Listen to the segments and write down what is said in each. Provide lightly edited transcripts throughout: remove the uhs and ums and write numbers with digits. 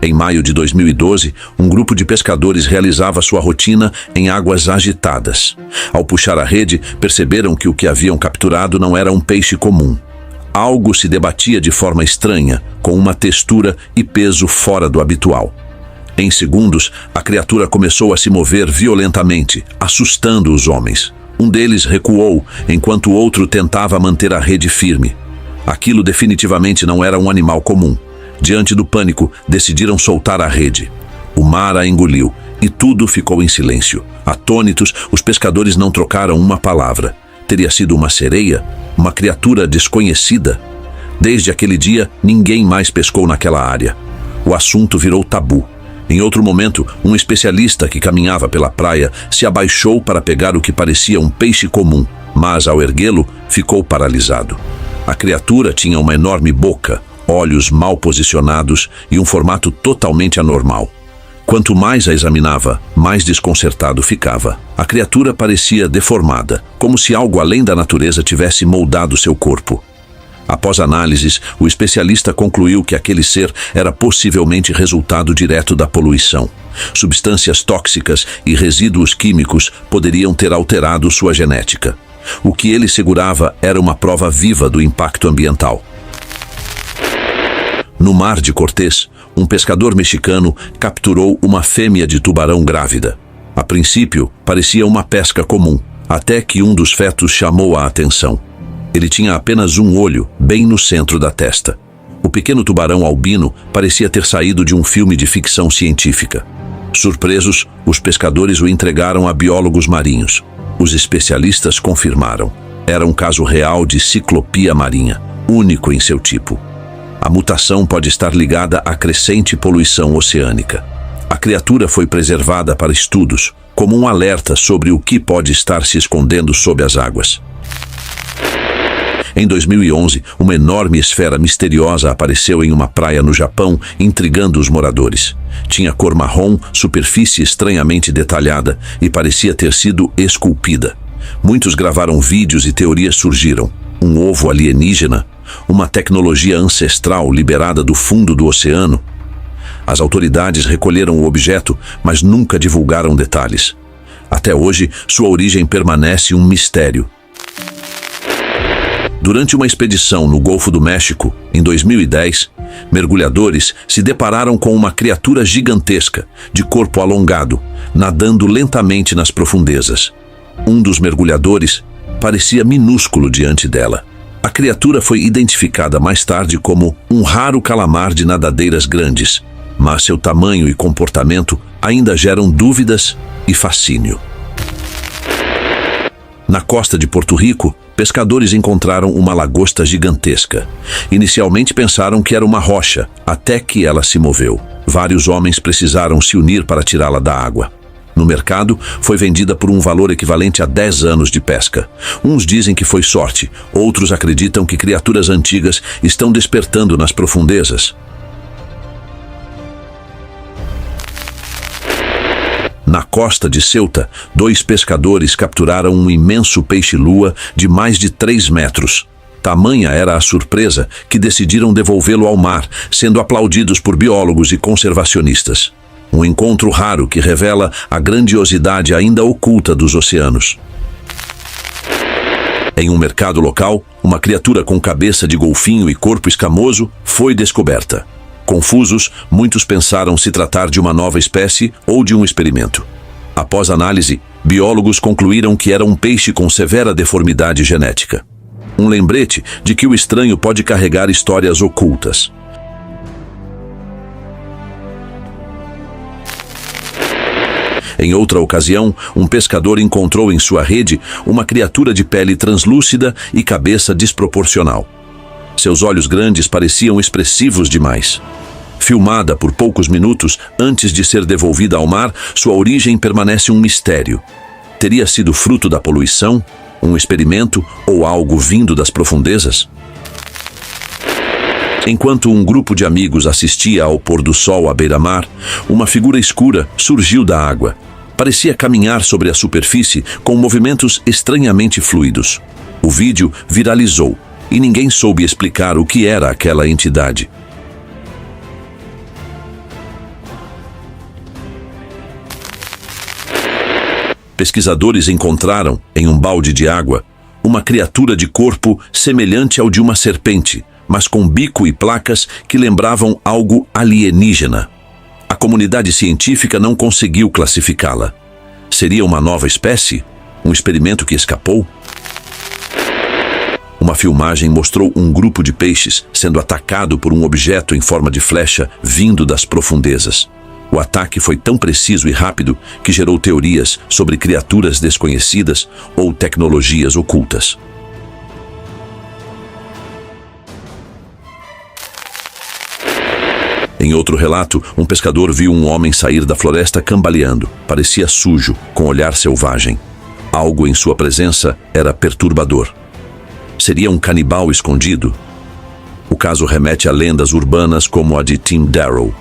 Em maio de 2012, um grupo de pescadores realizava sua rotina em águas agitadas. Ao puxar a rede, perceberam que o que haviam capturado não era um peixe comum. Algo se debatia de forma estranha, com uma textura e peso fora do habitual. Em segundos, a criatura começou a se mover violentamente, assustando os homens. Um deles recuou, enquanto o outro tentava manter a rede firme. Aquilo definitivamente não era um animal comum. Diante do pânico, decidiram soltar a rede. O mar a engoliu e tudo ficou em silêncio. Atônitos, os pescadores não trocaram uma palavra. Teria sido uma sereia? Uma criatura desconhecida? Desde aquele dia, ninguém mais pescou naquela área. O assunto virou tabu. Em outro momento, um especialista que caminhava pela praia se abaixou para pegar o que parecia um peixe comum, mas ao erguê-lo, ficou paralisado. A criatura tinha uma enorme boca, olhos mal posicionados e um formato totalmente anormal. Quanto mais a examinava, mais desconcertado ficava. A criatura parecia deformada, como se algo além da natureza tivesse moldado seu corpo. Após análises, o especialista concluiu que aquele ser era possivelmente resultado direto da poluição. Substâncias tóxicas e resíduos químicos poderiam ter alterado sua genética. O que ele segurava era uma prova viva do impacto ambiental. No Mar de Cortés, um pescador mexicano capturou uma fêmea de tubarão grávida. A princípio, parecia uma pesca comum, até que um dos fetos chamou a atenção. Ele tinha apenas um olho, bem no centro da testa. O pequeno tubarão albino parecia ter saído de um filme de ficção científica. Surpresos, os pescadores o entregaram a biólogos marinhos. Os especialistas confirmaram. Era um caso real de ciclopia marinha, único em seu tipo. A mutação pode estar ligada à crescente poluição oceânica. A criatura foi preservada para estudos, como um alerta sobre o que pode estar se escondendo sob as águas. Em 2011, uma enorme esfera misteriosa apareceu em uma praia no Japão, intrigando os moradores. Tinha cor marrom, superfície estranhamente detalhada e parecia ter sido esculpida. Muitos gravaram vídeos e teorias surgiram. Um ovo alienígena? Uma tecnologia ancestral liberada do fundo do oceano? As autoridades recolheram o objeto, mas nunca divulgaram detalhes. Até hoje, sua origem permanece um mistério. Durante uma expedição no Golfo do México, em 2010, mergulhadores se depararam com uma criatura gigantesca, de corpo alongado, nadando lentamente nas profundezas. Um dos mergulhadores parecia minúsculo diante dela. A criatura foi identificada mais tarde como um raro calamar de nadadeiras grandes, mas seu tamanho e comportamento ainda geram dúvidas e fascínio. Na costa de Porto Rico, pescadores encontraram uma lagosta gigantesca. Inicialmente pensaram que era uma rocha, até que ela se moveu. Vários homens precisaram se unir para tirá-la da água. No mercado, foi vendida por um valor equivalente a 10 anos de pesca. Uns dizem que foi sorte, outros acreditam que criaturas antigas estão despertando nas profundezas. Na costa de Ceuta, 2 pescadores capturaram um imenso peixe-lua de mais de 3 metros. Tamanha era a surpresa que decidiram devolvê-lo ao mar, sendo aplaudidos por biólogos e conservacionistas. Um encontro raro que revela a grandiosidade ainda oculta dos oceanos. Em um mercado local, uma criatura com cabeça de golfinho e corpo escamoso foi descoberta. Confusos, muitos pensaram se tratar de uma nova espécie ou de um experimento. Após análise, biólogos concluíram que era um peixe com severa deformidade genética. Um lembrete de que o estranho pode carregar histórias ocultas. Em outra ocasião, um pescador encontrou em sua rede uma criatura de pele translúcida e cabeça desproporcional. Seus olhos grandes pareciam expressivos demais. Filmada por poucos minutos antes de ser devolvida ao mar, sua origem permanece um mistério. Teria sido fruto da poluição, um experimento ou algo vindo das profundezas? Enquanto um grupo de amigos assistia ao pôr do sol à beira-mar, uma figura escura surgiu da água. Parecia caminhar sobre a superfície com movimentos estranhamente fluidos. O vídeo viralizou e ninguém soube explicar o que era aquela entidade. pesquisadores encontraram, em um balde de água, uma criatura de corpo semelhante ao de uma serpente, mas com bico e placas que lembravam algo alienígena. A comunidade científica não conseguiu classificá-la. Seria uma nova espécie? Um experimento que escapou? Uma filmagem mostrou um grupo de peixes sendo atacado por um objeto em forma de flecha vindo das profundezas. O ataque foi tão preciso e rápido que gerou teorias sobre criaturas desconhecidas ou tecnologias ocultas. Em outro relato, um pescador viu um homem sair da floresta cambaleando. Parecia sujo, com olhar selvagem. Algo em sua presença era perturbador. Seria um canibal escondido? O caso remete a lendas urbanas como a de Tim Darrow.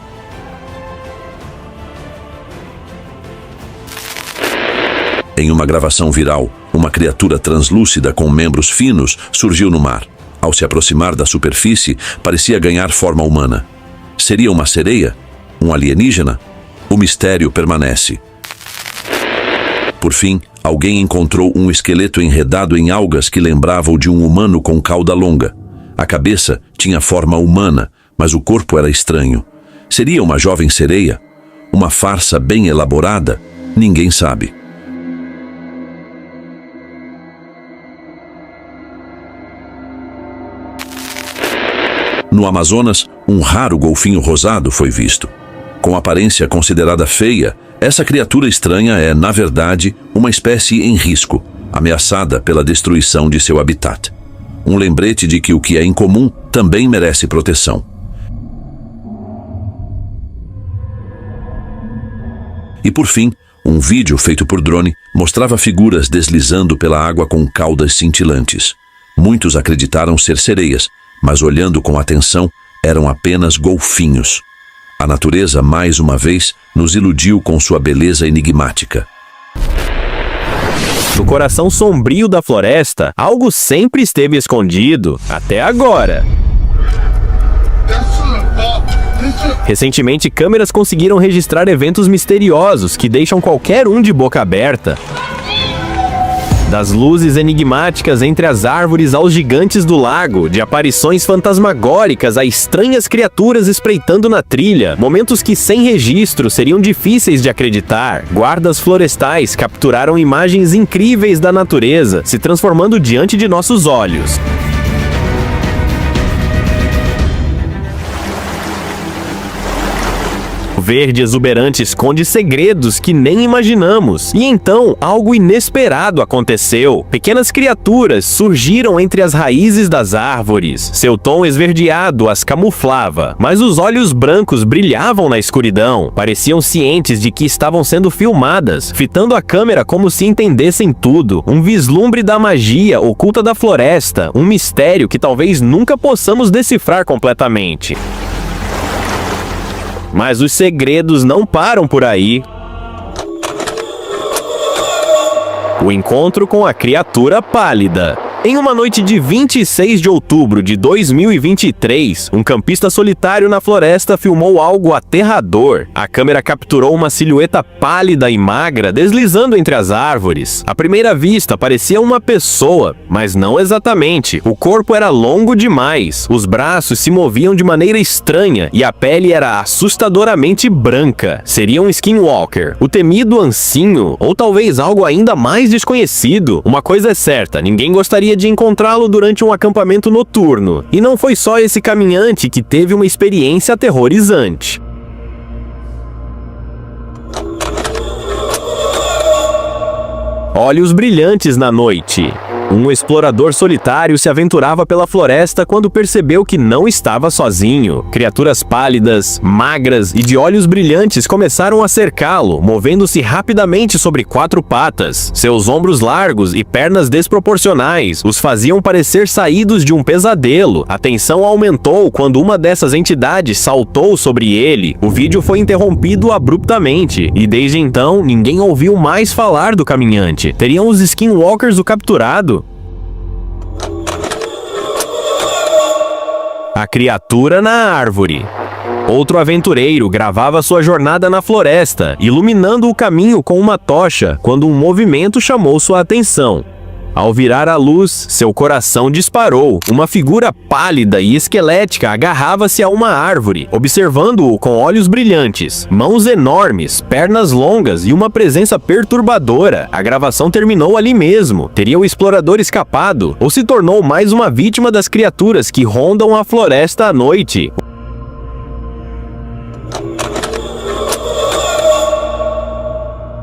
Em uma gravação viral, uma criatura translúcida com membros finos surgiu no mar. Ao se aproximar da superfície, parecia ganhar forma humana. Seria uma sereia? Um alienígena? O mistério permanece. Por fim, alguém encontrou um esqueleto enredado em algas que lembrava o de um humano com cauda longa. A cabeça tinha forma humana, mas o corpo era estranho. Seria uma jovem sereia? Uma farsa bem elaborada? Ninguém sabe. No Amazonas, um raro golfinho rosado foi visto. Com aparência considerada feia, essa criatura estranha é, na verdade, uma espécie em risco, ameaçada pela destruição de seu habitat. Um lembrete de que o que é incomum também merece proteção. E por fim, um vídeo feito por drone mostrava figuras deslizando pela água com caudas cintilantes. Muitos acreditaram ser sereias, mas olhando com atenção, eram apenas golfinhos. A natureza, mais uma vez, nos iludiu com sua beleza enigmática. No coração sombrio da floresta, algo sempre esteve escondido, até agora. Recentemente, câmeras conseguiram registrar eventos misteriosos que deixam qualquer um de boca aberta. Das luzes enigmáticas entre as árvores aos gigantes do lago, de aparições fantasmagóricas a estranhas criaturas espreitando na trilha, momentos que sem registro seriam difíceis de acreditar. Guardas florestais capturaram imagens incríveis da natureza, se transformando diante de nossos olhos. O verde exuberante esconde segredos que nem imaginamos. E então, algo inesperado aconteceu. Pequenas criaturas surgiram entre as raízes das árvores. Seu tom esverdeado as camuflava, mas os olhos brancos brilhavam na escuridão. Pareciam cientes de que estavam sendo filmadas, fitando a câmera como se entendessem tudo. Um vislumbre da magia oculta da floresta, um mistério que talvez nunca possamos decifrar completamente. Mas os segredos não param por aí. O encontro com a criatura pálida. Em uma noite de 26 de outubro de 2023, um campista solitário na floresta filmou algo aterrador. A câmera capturou uma silhueta pálida e magra deslizando entre as árvores. À primeira vista, parecia uma pessoa, mas não exatamente. O corpo era longo demais, os braços se moviam de maneira estranha e a pele era assustadoramente branca. Seria um skinwalker, o temido ancinho, ou talvez algo ainda mais desconhecido. Uma coisa é certa, ninguém gostaria de encontrá-lo durante um acampamento noturno. E não foi só esse caminhante que teve uma experiência aterrorizante. Olhos brilhantes na noite. Um explorador solitário se aventurava pela floresta quando percebeu que não estava sozinho. Criaturas pálidas, magras e de olhos brilhantes começaram a cercá-lo, movendo-se rapidamente sobre 4 patas. Seus ombros largos e pernas desproporcionais os faziam parecer saídos de um pesadelo. A tensão aumentou quando uma dessas entidades saltou sobre ele. O vídeo foi interrompido abruptamente e desde então ninguém ouviu mais falar do caminhante. Teriam os skinwalkers o capturado? A criatura na árvore. Outro aventureiro gravava sua jornada na floresta, iluminando o caminho com uma tocha, quando um movimento chamou sua atenção. Ao virar a luz, seu coração disparou. Uma figura pálida e esquelética agarrava-se a uma árvore, observando-o com olhos brilhantes, mãos enormes, pernas longas e uma presença perturbadora. A gravação terminou ali mesmo. Teria o explorador escapado ou se tornou mais uma vítima das criaturas que rondam a floresta à noite?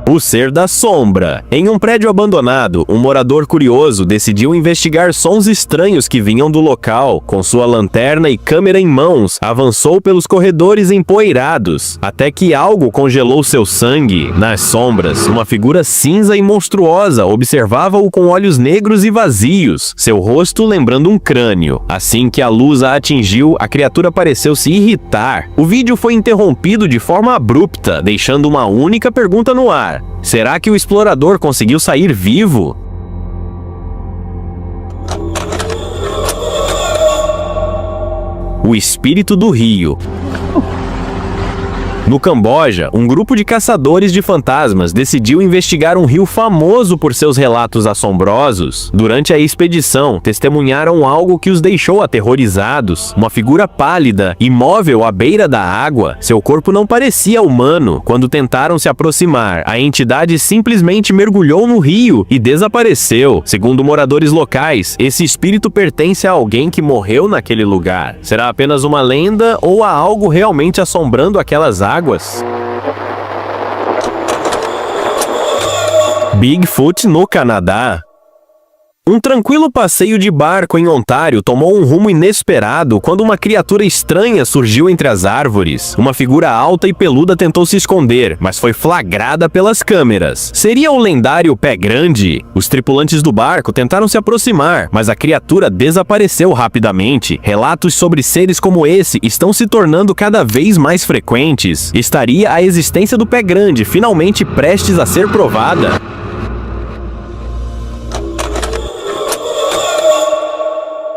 O Ser da Sombra. Em um prédio abandonado, um morador curioso decidiu investigar sons estranhos que vinham do local. Com sua lanterna e câmera em mãos, avançou pelos corredores empoeirados, até que algo congelou seu sangue. Nas sombras, uma figura cinza e monstruosa observava-o com olhos negros e vazios, seu rosto lembrando um crânio. Assim que a luz a atingiu, a criatura pareceu se irritar. O vídeo foi interrompido de forma abrupta, deixando uma única pergunta no ar. Será que o explorador conseguiu sair vivo? O espírito do rio. No Camboja, um grupo de caçadores de fantasmas decidiu investigar um rio famoso por seus relatos assombrosos. Durante a expedição, testemunharam algo que os deixou aterrorizados. Uma figura pálida, imóvel à beira da água. Seu corpo não parecia humano. Quando tentaram se aproximar, a entidade simplesmente mergulhou no rio e desapareceu. Segundo moradores locais, esse espírito pertence a alguém que morreu naquele lugar. Será apenas uma lenda ou há algo realmente assombrando aquelas águas? Bigfoot no Canadá. Um tranquilo passeio de barco em Ontário tomou um rumo inesperado quando uma criatura estranha surgiu entre as árvores. Uma figura alta e peluda tentou se esconder, mas foi flagrada pelas câmeras. Seria o lendário Pé Grande? Os tripulantes do barco tentaram se aproximar, mas a criatura desapareceu rapidamente. Relatos sobre seres como esse estão se tornando cada vez mais frequentes. Estaria a existência do Pé Grande finalmente prestes a ser provada?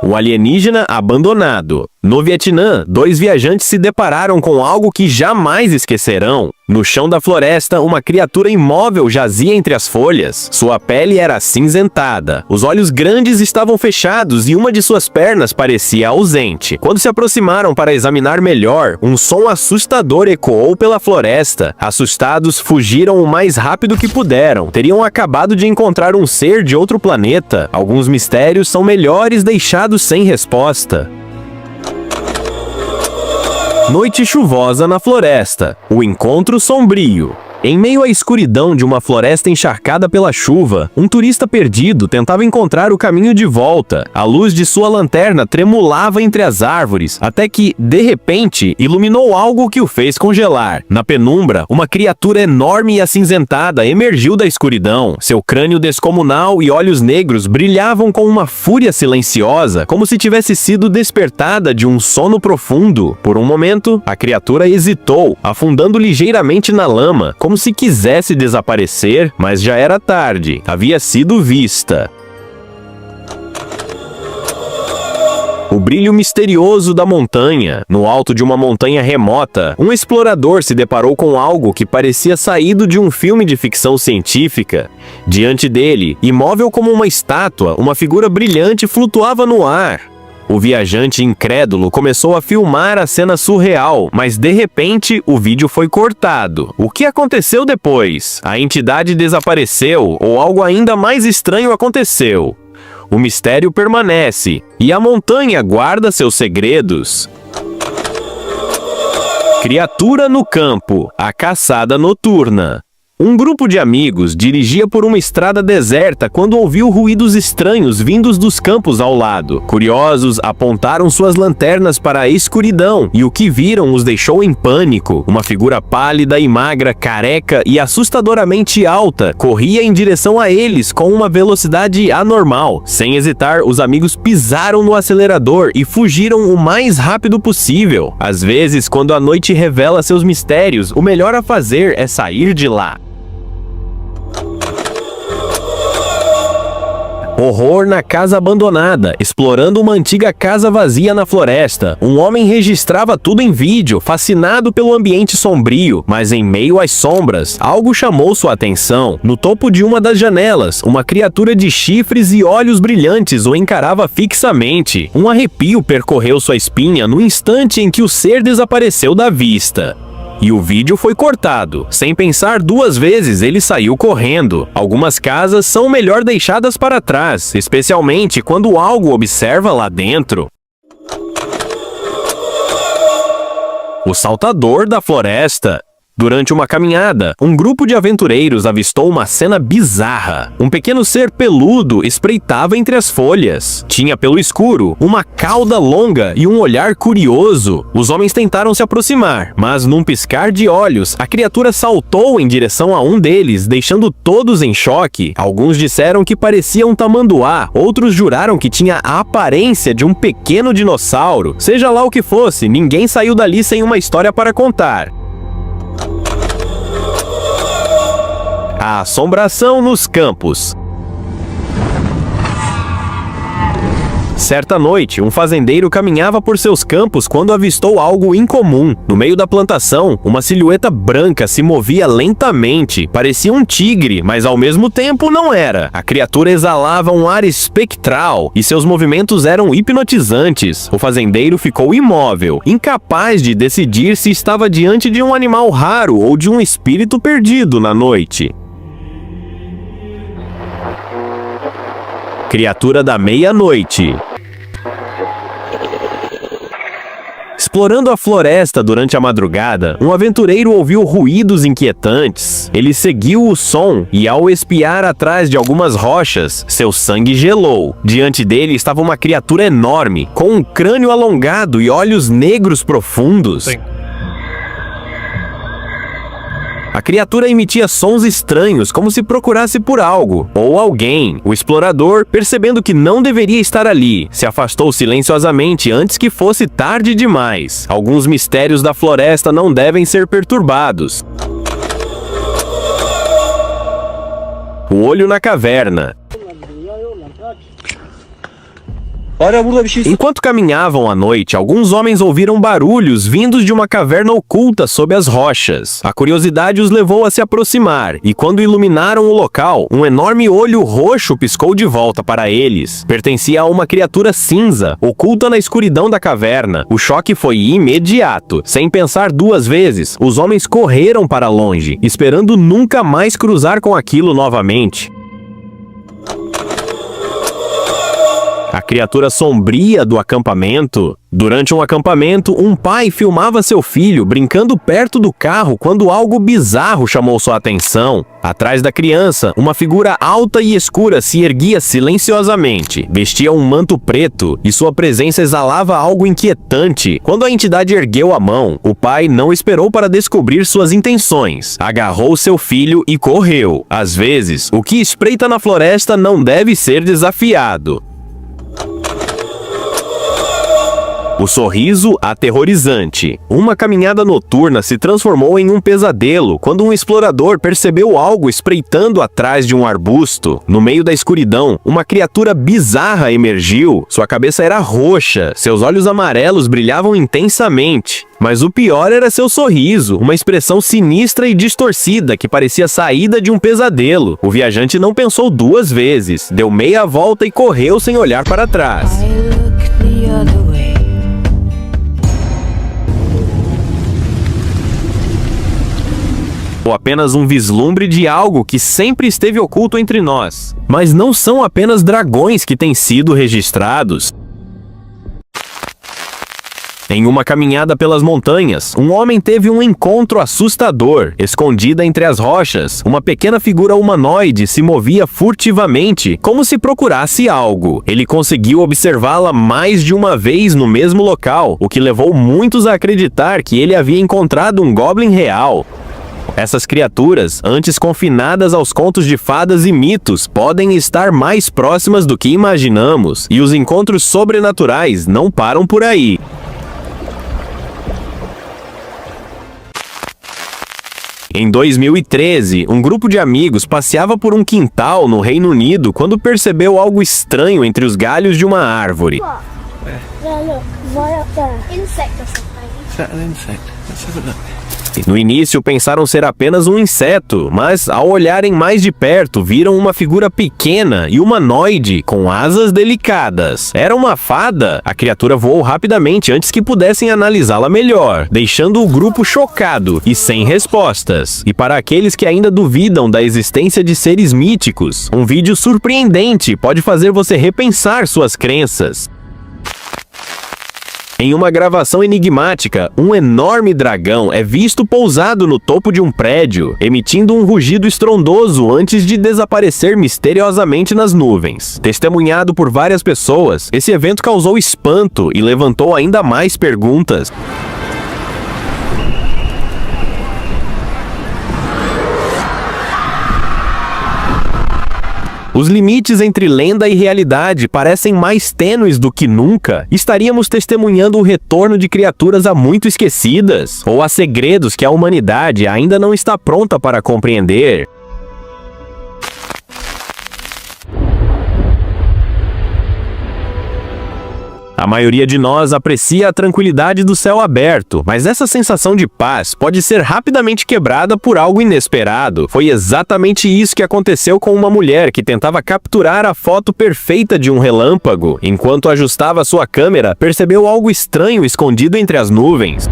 O alienígena abandonado. No Vietnã, 2 viajantes se depararam com algo que jamais esquecerão. No chão da floresta, uma criatura imóvel jazia entre as folhas. Sua pele era acinzentada. Os olhos grandes estavam fechados e uma de suas pernas parecia ausente. Quando se aproximaram para examinar melhor, um som assustador ecoou pela floresta. Assustados, fugiram o mais rápido que puderam. Teriam acabado de encontrar um ser de outro planeta. Alguns mistérios são melhores deixados sem resposta. Noite chuvosa na floresta. O encontro sombrio. Em meio à escuridão de uma floresta encharcada pela chuva, um turista perdido tentava encontrar o caminho de volta. A luz de sua lanterna tremulava entre as árvores, até que, de repente, iluminou algo que o fez congelar. Na penumbra, uma criatura enorme e acinzentada emergiu da escuridão. Seu crânio descomunal e olhos negros brilhavam com uma fúria silenciosa, como se tivesse sido despertada de um sono profundo. Por um momento, a criatura hesitou, afundando ligeiramente na lama, como se quisesse desaparecer, mas já era tarde. Havia sido vista. O brilho misterioso da montanha. No alto de uma montanha remota, um explorador se deparou com algo que parecia saído de um filme de ficção científica. Diante dele, imóvel como uma estátua, uma figura brilhante flutuava no ar. O viajante incrédulo começou a filmar a cena surreal, mas de repente o vídeo foi cortado. O que aconteceu depois? A entidade desapareceu ou algo ainda mais estranho aconteceu? O mistério permanece e a montanha guarda seus segredos. Criatura no campo, a caçada noturna. Um grupo de amigos dirigia por uma estrada deserta quando ouviu ruídos estranhos vindos dos campos ao lado. Curiosos, apontaram suas lanternas para a escuridão e o que viram os deixou em pânico. Uma figura pálida e magra, careca e assustadoramente alta corria em direção a eles com uma velocidade anormal. Sem hesitar, os amigos pisaram no acelerador e fugiram o mais rápido possível. Às vezes, quando a noite revela seus mistérios, o melhor a fazer é sair de lá. Horror na casa abandonada, explorando uma antiga casa vazia na floresta. Um homem registrava tudo em vídeo, fascinado pelo ambiente sombrio, mas em meio às sombras, algo chamou sua atenção. No topo de uma das janelas, uma criatura de chifres e olhos brilhantes o encarava fixamente. Um arrepio percorreu sua espinha no instante em que o ser desapareceu da vista. E o vídeo foi cortado. Sem pensar duas vezes, ele saiu correndo. Algumas casas são melhor deixadas para trás, especialmente quando algo observa lá dentro. O saltador da floresta. Durante uma caminhada, um grupo de aventureiros avistou uma cena bizarra. Um pequeno ser peludo espreitava entre as folhas. Tinha pelo escuro, uma cauda longa e um olhar curioso. Os homens tentaram se aproximar, mas num piscar de olhos, a criatura saltou em direção a um deles, deixando todos em choque. Alguns disseram que parecia um tamanduá, outros juraram que tinha a aparência de um pequeno dinossauro. Seja lá o que fosse, ninguém saiu dali sem uma história para contar. A assombração nos campos. Certa noite, um fazendeiro caminhava por seus campos quando avistou algo incomum. No meio da plantação, uma silhueta branca se movia lentamente. Parecia um tigre, mas ao mesmo tempo não era. A criatura exalava um ar espectral e seus movimentos eram hipnotizantes. O fazendeiro ficou imóvel, incapaz de decidir se estava diante de um animal raro ou de um espírito perdido na noite. Criatura da meia-noite. Explorando a floresta durante a madrugada, um aventureiro ouviu ruídos inquietantes. Ele seguiu o som e, ao espiar atrás de algumas rochas, seu sangue gelou. Diante dele estava uma criatura enorme, com um crânio alongado e olhos negros profundos. Sim. A criatura emitia sons estranhos, como se procurasse por algo ou alguém. O explorador, percebendo que não deveria estar ali, se afastou silenciosamente antes que fosse tarde demais. Alguns mistérios da floresta não devem ser perturbados. O olho na caverna. Enquanto caminhavam à noite, alguns homens ouviram barulhos vindos de uma caverna oculta sob as rochas. A curiosidade os levou a se aproximar, e quando iluminaram o local, um enorme olho roxo piscou de volta para eles. Pertencia a uma criatura cinza, oculta na escuridão da caverna. O choque foi imediato. Sem pensar duas vezes, os homens correram para longe, esperando nunca mais cruzar com aquilo novamente. A criatura sombria do acampamento. Durante um acampamento, um pai filmava seu filho brincando perto do carro quando algo bizarro chamou sua atenção. Atrás da criança, uma figura alta e escura se erguia silenciosamente. Vestia um manto preto e sua presença exalava algo inquietante. Quando a entidade ergueu a mão, o pai não esperou para descobrir suas intenções. Agarrou seu filho e correu. Às vezes, o que espreita na floresta não deve ser desafiado. O sorriso aterrorizante. Uma caminhada noturna se transformou em um pesadelo quando um explorador percebeu algo espreitando atrás de um arbusto. No meio da escuridão, uma criatura bizarra emergiu. Sua cabeça era roxa, seus olhos amarelos brilhavam intensamente. Mas o pior era seu sorriso, uma expressão sinistra e distorcida que parecia saída de um pesadelo. O viajante não pensou duas vezes, deu meia volta e correu sem olhar para trás. Ou apenas um vislumbre de algo que sempre esteve oculto entre nós. Mas não são apenas dragões que têm sido registrados. Em uma caminhada pelas montanhas, um homem teve um encontro assustador. Escondida entre as rochas, uma pequena figura humanoide se movia furtivamente, como se procurasse algo. Ele conseguiu observá-la mais de uma vez no mesmo local, o que levou muitos a acreditar que ele havia encontrado um goblin real. Essas criaturas, antes confinadas aos contos de fadas e mitos, podem estar mais próximas do que imaginamos, e os encontros sobrenaturais não param por aí. Em 2013, um grupo de amigos passeava por um quintal no Reino Unido quando percebeu algo estranho entre os galhos de uma árvore. Yeah, look, right up there. Insect or something. Is that an insect? Let's have a look. No início pensaram ser apenas um inseto, mas ao olharem mais de perto viram uma figura pequena e humanoide com asas delicadas. Era uma fada? A criatura voou rapidamente antes que pudessem analisá-la melhor, deixando o grupo chocado e sem respostas. E para aqueles que ainda duvidam da existência de seres míticos, um vídeo surpreendente pode fazer você repensar suas crenças. Em uma gravação enigmática, um enorme dragão é visto pousado no topo de um prédio, emitindo um rugido estrondoso antes de desaparecer misteriosamente nas nuvens. Testemunhado por várias pessoas, esse evento causou espanto e levantou ainda mais perguntas. Os limites entre lenda e realidade parecem mais tênues do que nunca. Estaríamos testemunhando o retorno de criaturas há muito esquecidas, ou há segredos que a humanidade ainda não está pronta para compreender. A maioria de nós aprecia a tranquilidade do céu aberto, mas essa sensação de paz pode ser rapidamente quebrada por algo inesperado. Foi exatamente isso que aconteceu com uma mulher que tentava capturar a foto perfeita de um relâmpago. Enquanto ajustava sua câmera, percebeu algo estranho escondido entre as nuvens.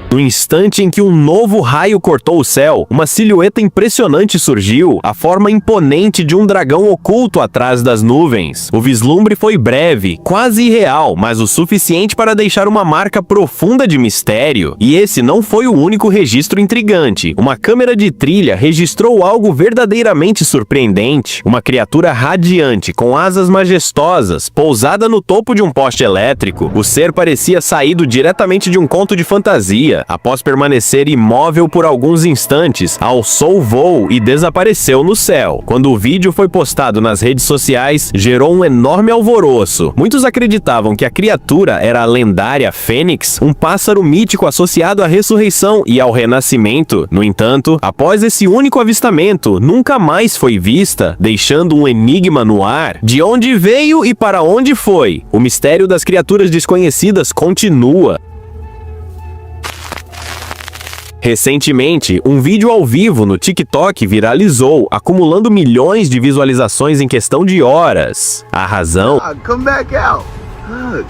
No instante em que um novo raio cortou o céu, uma silhueta impressionante surgiu, a forma imponente de um dragão oculto atrás das nuvens. O vislumbre foi breve, quase irreal, mas o suficiente para deixar uma marca profunda de mistério. E esse não foi o único registro intrigante. Uma câmera de trilha registrou algo verdadeiramente surpreendente. Uma criatura radiante, com asas majestosas, pousada no topo de um poste elétrico. O ser parecia saído diretamente de um conto de fantasia. Após permanecer imóvel por alguns instantes, alçou o voo e desapareceu no céu. Quando o vídeo foi postado nas redes sociais, gerou um enorme alvoroço. Muitos acreditavam que a criatura era a lendária Fênix, um pássaro mítico associado à ressurreição e ao renascimento. No entanto, após esse único avistamento, nunca mais foi vista, deixando um enigma no ar. De onde veio e para onde foi? O mistério das criaturas desconhecidas continua. Recentemente, um vídeo ao vivo no TikTok viralizou, acumulando milhões de visualizações em questão de horas. A razão? Come back out. Look.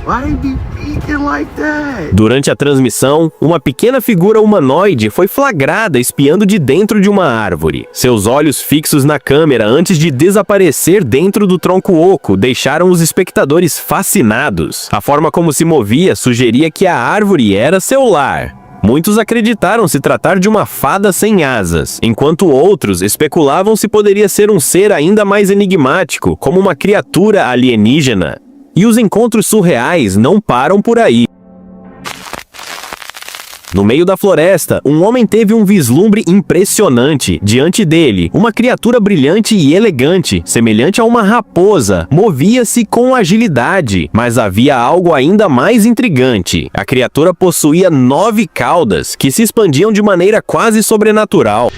Why they be peeking like that? Durante a transmissão, uma pequena figura humanoide foi flagrada espiando de dentro de uma árvore. Seus olhos fixos na câmera antes de desaparecer dentro do tronco oco deixaram os espectadores fascinados. A forma como se movia sugeria que a árvore era seu lar. Muitos acreditaram se tratar de uma fada sem asas, enquanto outros especulavam se poderia ser um ser ainda mais enigmático, como uma criatura alienígena. E os encontros surreais não param por aí. No meio da floresta, um homem teve um vislumbre impressionante. Diante dele, uma criatura brilhante e elegante, semelhante a uma raposa, movia-se com agilidade, mas havia algo ainda mais intrigante. A criatura possuía 9 caudas, que se expandiam de maneira quase sobrenatural.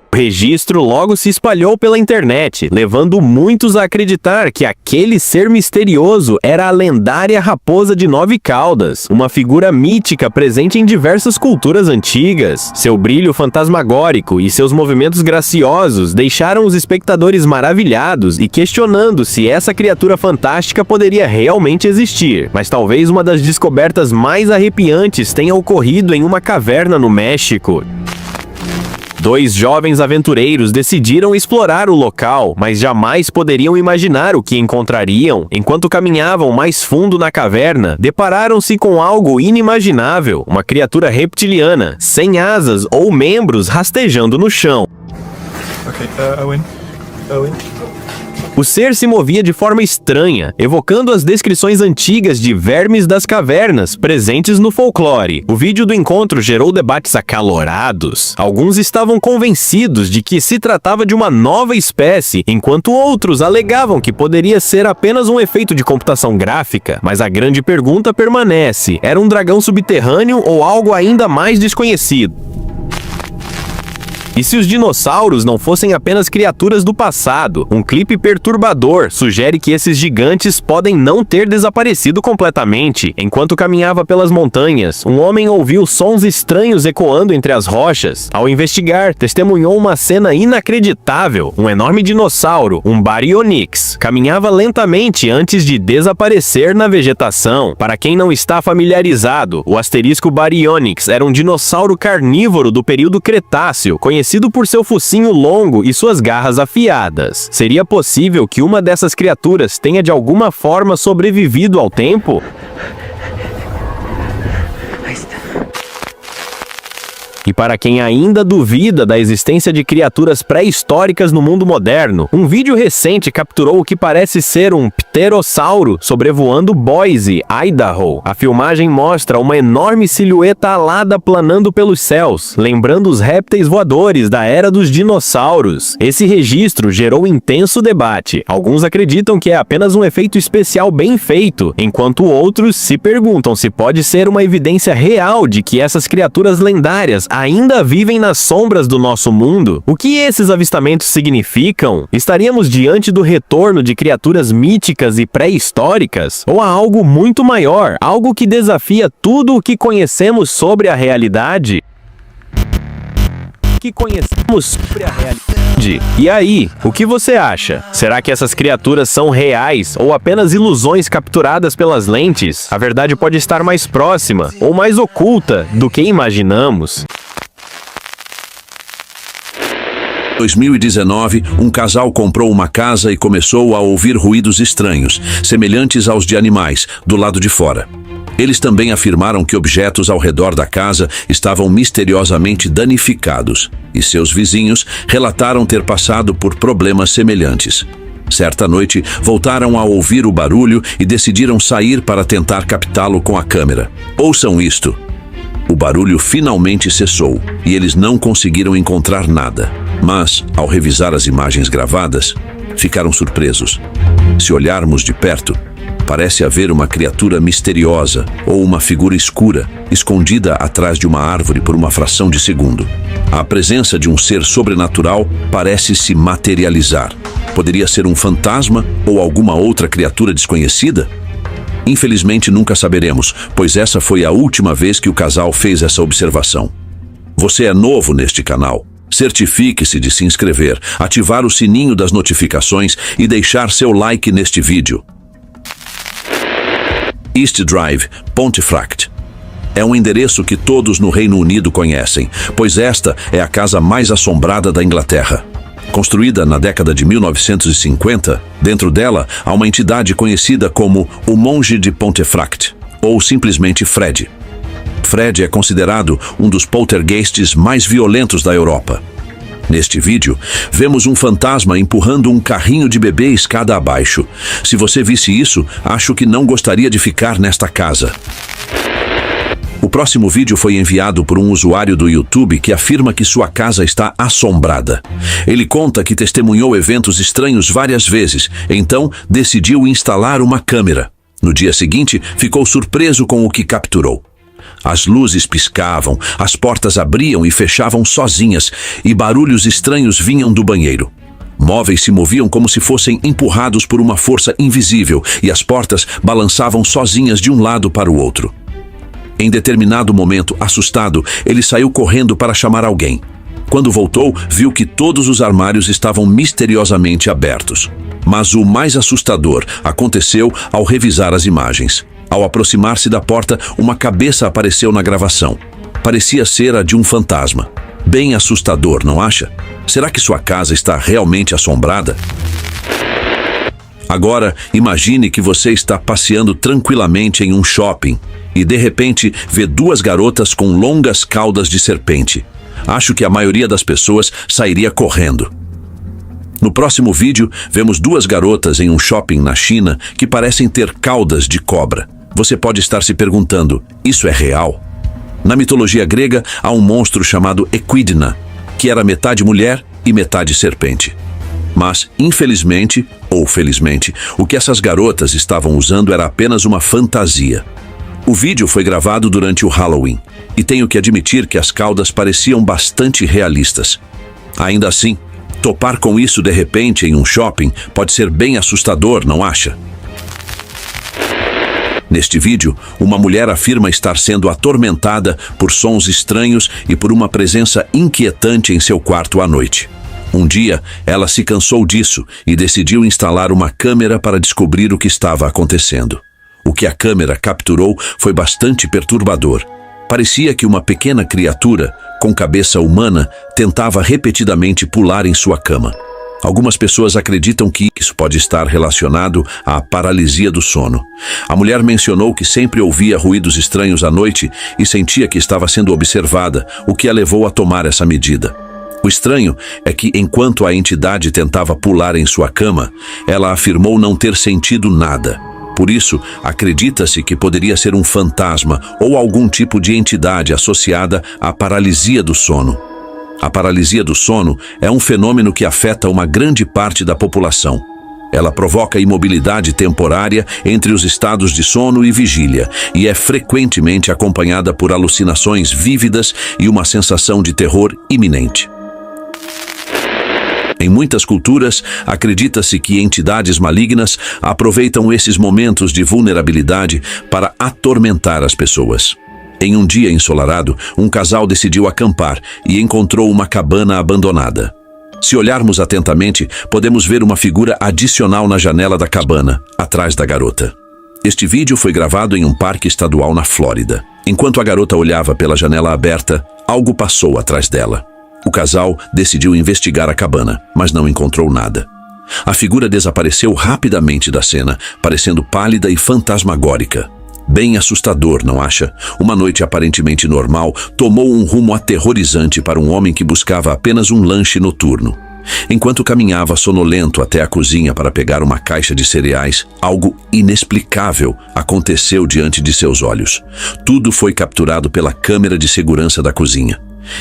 O registro logo se espalhou pela internet, levando muitos a acreditar que aquele ser misterioso era a lendária raposa de 9 caudas, uma figura mítica presente em diversas culturas antigas. Seu brilho fantasmagórico e seus movimentos graciosos deixaram os espectadores maravilhados e questionando se essa criatura fantástica poderia realmente existir. Mas talvez uma das descobertas mais arrepiantes tenha ocorrido em uma caverna no México. 2 jovens aventureiros decidiram explorar o local, mas jamais poderiam imaginar o que encontrariam. Enquanto caminhavam mais fundo na caverna, depararam-se com algo inimaginável, uma criatura reptiliana, sem asas ou membros rastejando no chão. Okay, Owen. O ser se movia de forma estranha, evocando as descrições antigas de vermes das cavernas presentes no folclore. O vídeo do encontro gerou debates acalorados. Alguns estavam convencidos de que se tratava de uma nova espécie, enquanto outros alegavam que poderia ser apenas um efeito de computação gráfica. Mas a grande pergunta permanece: era um dragão subterrâneo ou algo ainda mais desconhecido? E se os dinossauros não fossem apenas criaturas do passado? Um clipe perturbador sugere que esses gigantes podem não ter desaparecido completamente. Enquanto caminhava pelas montanhas, um homem ouviu sons estranhos ecoando entre as rochas. Ao investigar, testemunhou uma cena inacreditável. Um enorme dinossauro, um Baryonyx, caminhava lentamente antes de desaparecer na vegetação. Para quem não está familiarizado, o asterisco Baryonyx era um dinossauro carnívoro do período Cretáceo, conhecido por seu focinho longo e suas garras afiadas. Seria possível que uma dessas criaturas tenha de alguma forma sobrevivido ao tempo? E para quem ainda duvida da existência de criaturas pré-históricas no mundo moderno, um vídeo recente capturou o que parece ser um pterossauro sobrevoando Boise, Idaho. A filmagem mostra uma enorme silhueta alada planando pelos céus, lembrando os répteis voadores da era dos dinossauros. Esse registro gerou intenso debate. Alguns acreditam que é apenas um efeito especial bem feito, enquanto outros se perguntam se pode ser uma evidência real de que essas criaturas lendárias ainda vivem nas sombras do nosso mundo. O que esses avistamentos significam? Estaríamos diante do retorno de criaturas míticas e pré-históricas? Ou há algo muito maior, algo que desafia tudo o que conhecemos sobre a realidade? E aí, o que você acha? Será que essas criaturas são reais ou apenas ilusões capturadas pelas lentes? A verdade pode estar mais próxima ou mais oculta do que imaginamos. Em 2019, um casal comprou uma casa e começou a ouvir ruídos estranhos, semelhantes aos de animais, do lado de fora. Eles também afirmaram que objetos ao redor da casa estavam misteriosamente danificados, e seus vizinhos relataram ter passado por problemas semelhantes. Certa noite, voltaram a ouvir o barulho e decidiram sair para tentar captá-lo com a câmera. Ouçam isto. O barulho finalmente cessou e eles não conseguiram encontrar nada. Mas, ao revisar as imagens gravadas, ficaram surpresos. Se olharmos de perto, parece haver uma criatura misteriosa ou uma figura escura, escondida atrás de uma árvore por uma fração de segundo. A presença de um ser sobrenatural parece se materializar. Poderia ser um fantasma ou alguma outra criatura desconhecida? Infelizmente nunca saberemos, pois essa foi a última vez que o casal fez essa observação. Você é novo neste canal? Certifique-se de se inscrever, ativar o sininho das notificações e deixar seu like neste vídeo. East Drive, Pontefract. É um endereço que todos no Reino Unido conhecem, pois esta é a casa mais assombrada da Inglaterra. Construída na década de 1950, dentro dela há uma entidade conhecida como o Monge de Pontefract, ou simplesmente Fred. Fred é considerado um dos poltergeists mais violentos da Europa. Neste vídeo, vemos um fantasma empurrando um carrinho de bebê escada abaixo. Se você visse isso, acho que não gostaria de ficar nesta casa. O próximo vídeo foi enviado por um usuário do YouTube que afirma que sua casa está assombrada. Ele conta que testemunhou eventos estranhos várias vezes, então decidiu instalar uma câmera. No dia seguinte, ficou surpreso com o que capturou. As luzes piscavam, as portas abriam e fechavam sozinhas, e barulhos estranhos vinham do banheiro. Móveis se moviam como se fossem empurrados por uma força invisível, e as portas balançavam sozinhas de um lado para o outro. Em determinado momento, assustado, ele saiu correndo para chamar alguém. Quando voltou, viu que todos os armários estavam misteriosamente abertos. Mas o mais assustador aconteceu ao revisar as imagens. Ao aproximar-se da porta, uma cabeça apareceu na gravação. Parecia ser a de um fantasma. Bem assustador, não acha? Será que sua casa está realmente assombrada? Agora, imagine que você está passeando tranquilamente em um shopping e, de repente, vê duas garotas com longas caudas de serpente. Acho que a maioria das pessoas sairia correndo. No próximo vídeo, vemos duas garotas em um shopping na China que parecem ter caudas de cobra. Você pode estar se perguntando, isso é real? Na mitologia grega, há um monstro chamado Equidna, que era metade mulher e metade serpente. Mas, infelizmente, ou felizmente, o que essas garotas estavam usando era apenas uma fantasia. O vídeo foi gravado durante o Halloween, e tenho que admitir que as caudas pareciam bastante realistas. Ainda assim, topar com isso de repente em um shopping pode ser bem assustador, não acha? Neste vídeo, uma mulher afirma estar sendo atormentada por sons estranhos e por uma presença inquietante em seu quarto à noite. Um dia, ela se cansou disso e decidiu instalar uma câmera para descobrir o que estava acontecendo. O que a câmera capturou foi bastante perturbador. Parecia que uma pequena criatura, com cabeça humana, tentava repetidamente pular em sua cama. Algumas pessoas acreditam que isso pode estar relacionado à paralisia do sono. A mulher mencionou que sempre ouvia ruídos estranhos à noite e sentia que estava sendo observada, o que a levou a tomar essa medida. O estranho é que, enquanto a entidade tentava pular em sua cama, ela afirmou não ter sentido nada. Por isso, acredita-se que poderia ser um fantasma ou algum tipo de entidade associada à paralisia do sono. A paralisia do sono é um fenômeno que afeta uma grande parte da população. Ela provoca imobilidade temporária entre os estados de sono e vigília e é frequentemente acompanhada por alucinações vívidas e uma sensação de terror iminente. Em muitas culturas, acredita-se que entidades malignas aproveitam esses momentos de vulnerabilidade para atormentar as pessoas. Em um dia ensolarado, um casal decidiu acampar e encontrou uma cabana abandonada. Se olharmos atentamente, podemos ver uma figura adicional na janela da cabana, atrás da garota. Este vídeo foi gravado em um parque estadual na Flórida. Enquanto a garota olhava pela janela aberta, algo passou atrás dela. O casal decidiu investigar a cabana, mas não encontrou nada. A figura desapareceu rapidamente da cena, parecendo pálida e fantasmagórica. Bem assustador, não acha? Uma noite aparentemente normal tomou um rumo aterrorizante para um homem que buscava apenas um lanche noturno. Enquanto caminhava sonolento até a cozinha para pegar uma caixa de cereais, algo inexplicável aconteceu diante de seus olhos. Tudo foi capturado pela câmera de segurança da cozinha.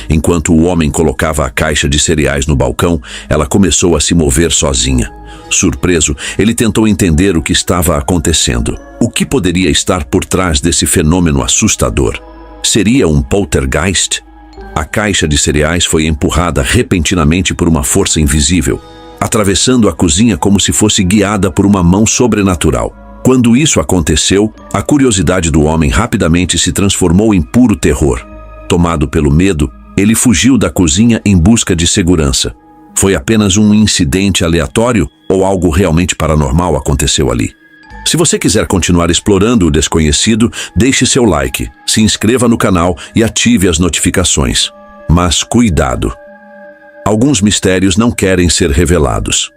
Enquanto o homem colocava a caixa de cereais no balcão, ela começou a se mover sozinha. Surpreso, ele tentou entender o que estava acontecendo. O que poderia estar por trás desse fenômeno assustador? Seria um poltergeist? A caixa de cereais foi empurrada repentinamente por uma força invisível, atravessando a cozinha como se fosse guiada por uma mão sobrenatural. Quando isso aconteceu, a curiosidade do homem rapidamente se transformou em puro terror. Tomado pelo medo, ele fugiu da cozinha em busca de segurança. Foi apenas um incidente aleatório ou algo realmente paranormal aconteceu ali? Se você quiser continuar explorando o desconhecido, deixe seu like, se inscreva no canal e ative as notificações. Mas cuidado! Alguns mistérios não querem ser revelados.